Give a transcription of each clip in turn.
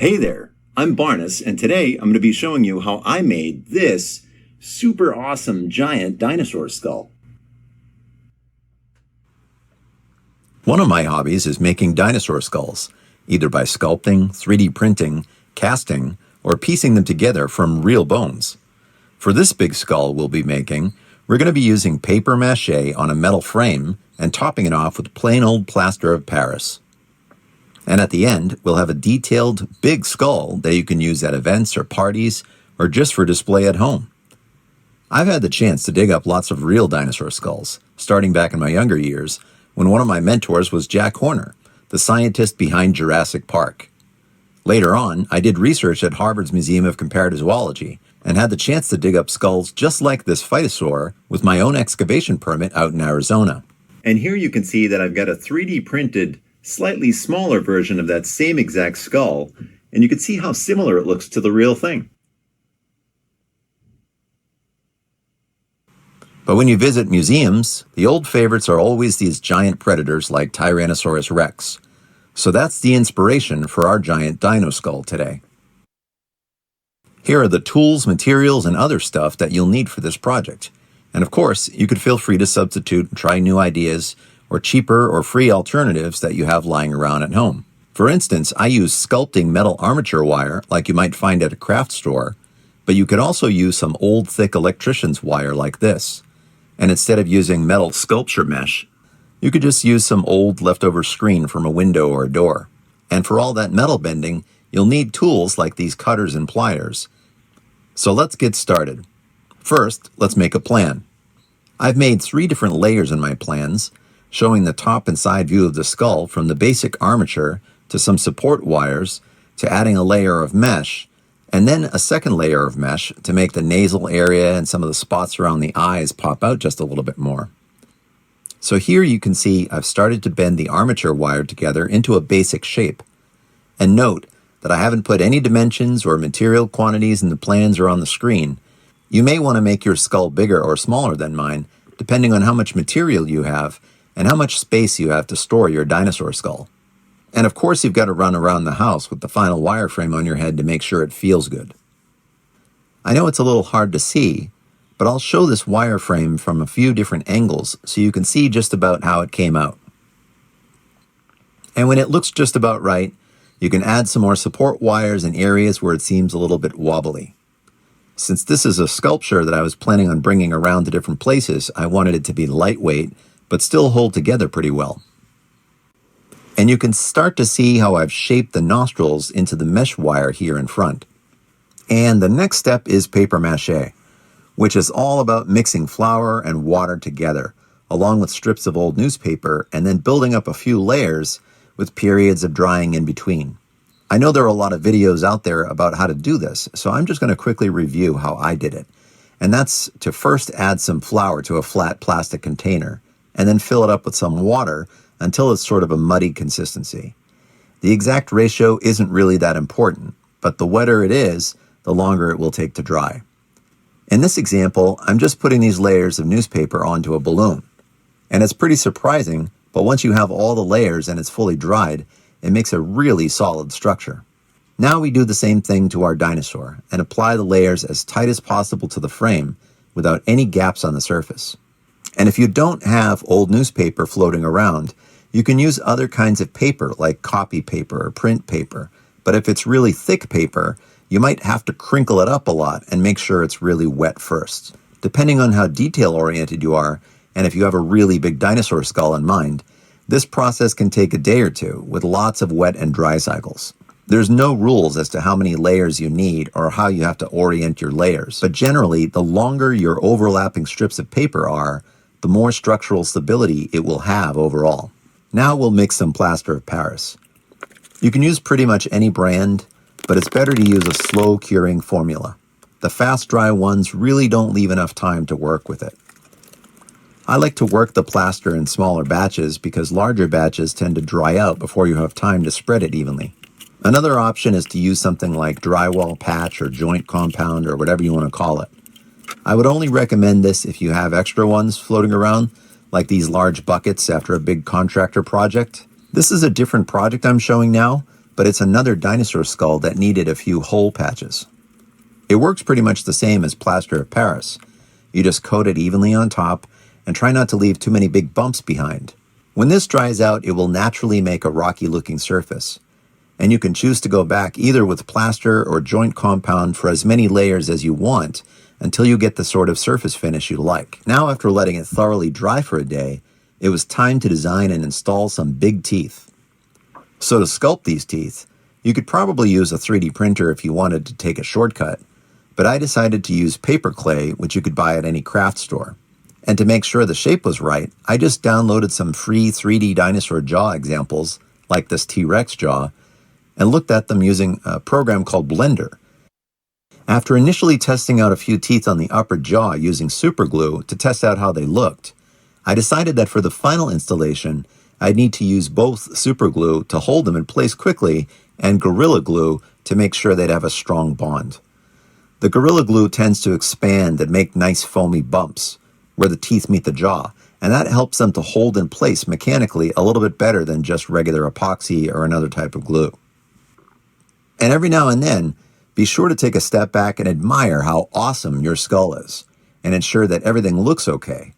Hey there, I'm Barnes, and today I'm going to be showing you how I made this super awesome giant dinosaur skull. One of my hobbies is making dinosaur skulls, either by sculpting, 3D printing, casting, or piecing them together from real bones. For this big skull we'll be making, we're going to be using paper mache on a metal frame and topping it off with plain old plaster of Paris. And at the end, we'll have a detailed, big skull that you can use at events or parties or just for display at home. I've had the chance to dig up lots of real dinosaur skulls, starting back in my younger years, when one of my mentors was Jack Horner, the scientist behind Jurassic Park. Later on, I did research at Harvard's Museum of Comparative Zoology and had the chance to dig up skulls just like this phytosaur with my own excavation permit out in Arizona. And here you can see that I've got a 3D printed, slightly smaller version of that same exact skull, and you can see how similar it looks to the real thing. But when you visit museums, the old favorites are always these giant predators like Tyrannosaurus rex. So that's the inspiration for our giant dino skull today. Here are the tools, materials, and other stuff that you'll need for this project. And of course, you could feel free to substitute and try new ideas or cheaper or free alternatives that you have lying around at home. For instance, I use sculpting metal armature wire like you might find at a craft store, but you could also use some old thick electrician's wire like this. And instead of using metal sculpture mesh, you could just use some old leftover screen from a window or a door. And for all that metal bending, you'll need tools like these cutters and pliers. So let's get started. First, let's make a plan. I've made 3 different layers in my plans, showing the top and side view of the skull from the basic armature to some support wires to adding a layer of mesh, and then a second layer of mesh to make the nasal area and some of the spots around the eyes pop out just a little bit more. So here you can see I've started to bend the armature wire together into a basic shape. And note that I haven't put any dimensions or material quantities in the plans or on the screen. You may want to make your skull bigger or smaller than mine, depending on how much material you have and how much space you have to store your dinosaur skull. And of course you've got to run around the house with the final wireframe on your head to make sure it feels good. I know it's a little hard to see, but I'll show this wireframe from a few different angles so you can see just about how it came out. And when it looks just about right, you can add some more support wires in areas where it seems a little bit wobbly. Since this is a sculpture that I was planning on bringing around to different places, I wanted it to be lightweight, but still hold together pretty well. And you can start to see how I've shaped the nostrils into the mesh wire here in front. And the next step is paper mache, which is all about mixing flour and water together, along with strips of old newspaper, and then building up a few layers with periods of drying in between. I know there are a lot of videos out there about how to do this, so I'm just going to quickly review how I did it. And that's to first add some flour to a flat plastic container, and then fill it up with some water until it's sort of a muddy consistency. The exact ratio isn't really that important, but the wetter it is, the longer it will take to dry. In this example, I'm just putting these layers of newspaper onto a balloon. And it's pretty surprising, but once you have all the layers and it's fully dried, it makes a really solid structure. Now we do the same thing to our dinosaur and apply the layers as tight as possible to the frame without any gaps on the surface. And if you don't have old newspaper floating around, you can use other kinds of paper like copy paper or print paper. But if it's really thick paper, you might have to crinkle it up a lot and make sure it's really wet first. Depending on how detail-oriented you are, and if you have a really big dinosaur skull in mind, this process can take a day or two with lots of wet and dry cycles. There's no rules as to how many layers you need or how you have to orient your layers, but generally, the longer your overlapping strips of paper are, the more structural stability it will have overall. Now we'll mix some plaster of Paris. You can use pretty much any brand, but it's better to use a slow curing formula. The fast dry ones really don't leave enough time to work with it. I like to work the plaster in smaller batches because larger batches tend to dry out before you have time to spread it evenly. Another option is to use something like drywall patch or joint compound or whatever you want to call it. I would only recommend this if you have extra ones floating around, like these large buckets after a big contractor project. This is a different project I'm showing now, but it's another dinosaur skull that needed a few hole patches. It works pretty much the same as plaster of Paris. You just coat it evenly on top and try not to leave too many big bumps behind. When this dries out, it will naturally make a rocky-looking surface, and you can choose to go back either with plaster or joint compound for as many layers as you want until you get the sort of surface finish you like. Now, after letting it thoroughly dry for a day, it was time to design and install some big teeth. So to sculpt these teeth, you could probably use a 3D printer if you wanted to take a shortcut, but I decided to use paper clay, which you could buy at any craft store. And to make sure the shape was right, I just downloaded some free 3D dinosaur jaw examples, like this T-Rex jaw, and looked at them using a program called Blender. After initially testing out a few teeth on the upper jaw using super glue to test out how they looked, I decided that for the final installation, I'd need to use both super glue to hold them in place quickly and Gorilla Glue to make sure they'd have a strong bond. The Gorilla Glue tends to expand and make nice foamy bumps where the teeth meet the jaw, and that helps them to hold in place mechanically a little bit better than just regular epoxy or another type of glue. And every now and then, be sure to take a step back and admire how awesome your skull is, and ensure that everything looks okay.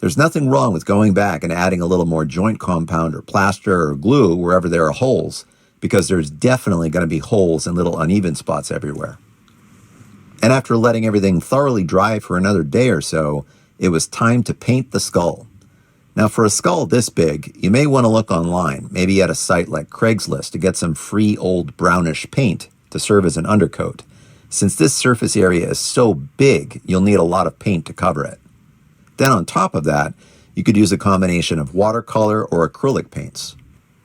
There's nothing wrong with going back and adding a little more joint compound or plaster or glue wherever there are holes, because there's definitely going to be holes and little uneven spots everywhere. And after letting everything thoroughly dry for another day or so, it was time to paint the skull. Now, for a skull this big, you may want to look online, maybe at a site like Craigslist, to get some free old brownish paint to serve as an undercoat. Since this surface area is so big, you'll need a lot of paint to cover it. Then on top of that, you could use a combination of watercolor or acrylic paints.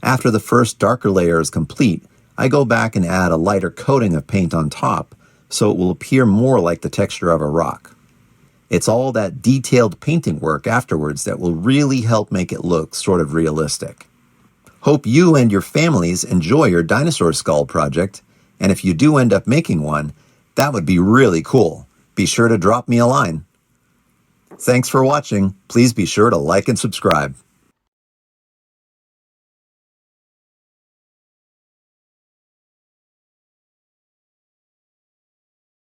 After the first darker layer is complete, I go back and add a lighter coating of paint on top so it will appear more like the texture of a rock. It's all that detailed painting work afterwards that will really help make it look sort of realistic. Hope you and your families enjoy your dinosaur skull project, and if you do end up making one, that would be really cool. Be sure to drop me a line. Thanks for watching. Please be sure to like and subscribe.